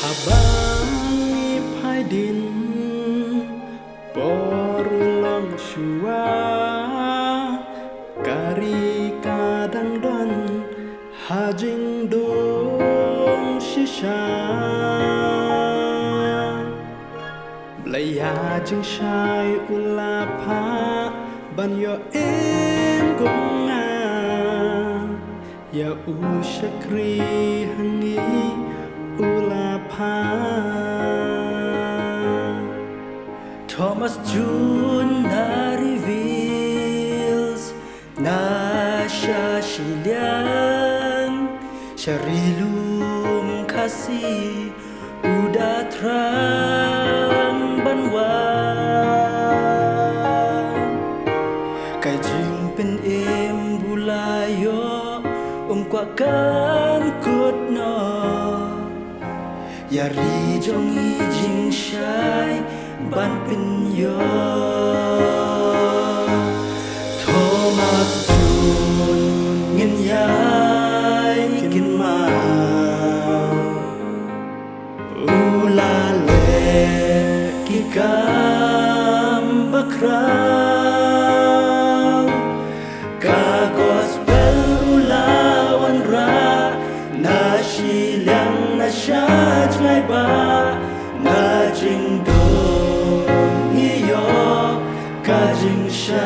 Abangi Paidin Porulong Shua Kari Kadang Don Hajing Dong Shisha Blaya Jing Shai Ulapa Ban Yo Em Gonga Ya Ushakri Hangi Ulapa Thomas June na reveals na siya siliang Syarilum kasih udah terang banwan Kajing pen em bulayo kuakan kutno Yari jong i jing shai ban pin yo Thomas Jun ngin yai kin ma Ulale ki kam bakrau Ka gospel ulawan ra Na shiliang na shaj ngai ba Na jing do ngiyo ka jing shai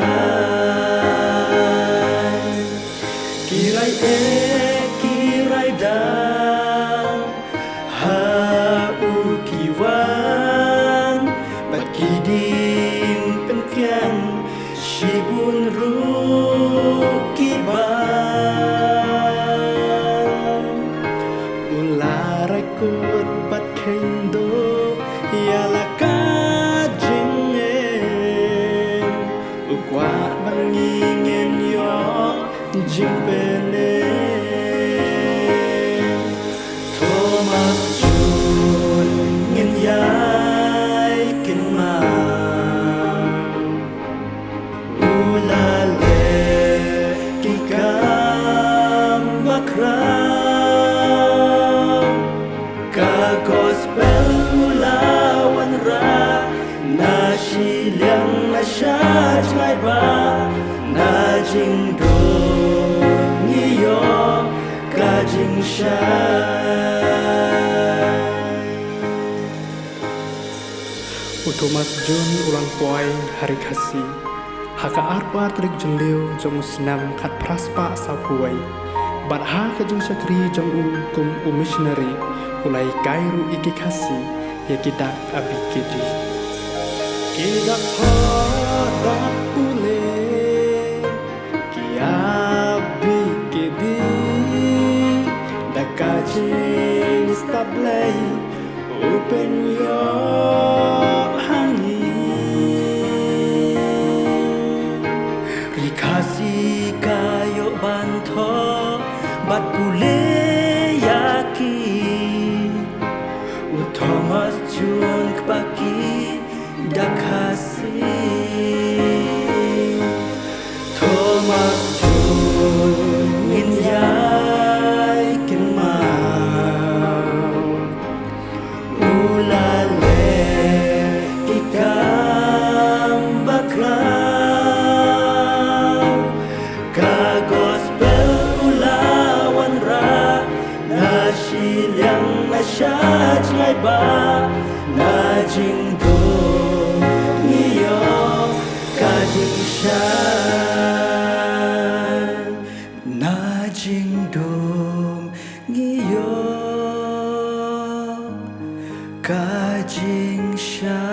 Kirai kirai dang Ha u kiwan Bat kiding pen kiang Shibun ru kiban Ularai kut bat kendo Yala ka jing em Ukwa bang ngingen yo jing penem Thomas Jun ngin yai kin ma Ulale ki kam bakrau Ka gospel ulawan ra Na shiliang na shaj ngai ba Na jing do ngiyo ka jing shai Thomas Jun ulang poai hari kasih Haka arpa terik jengleu jong senam kat praspa sapuai Bat ha ke jong syakri jong kum missionary Ulai kairu iki kasih ya kidak abi kidi Kidak hodak pule Kiabi kidi Dakajing stablay Open your Rikasi kayo banto Bat pule yaki Thomas Jun kpaki dakasi Thomas Jun ngin yai kin mau Ulale ikam bakrau Ka gospel ulawan ra Na shiliang na shaj ngai ba Na jing do ngiyo ka jing shai Na jing do ngiyo ka jing shai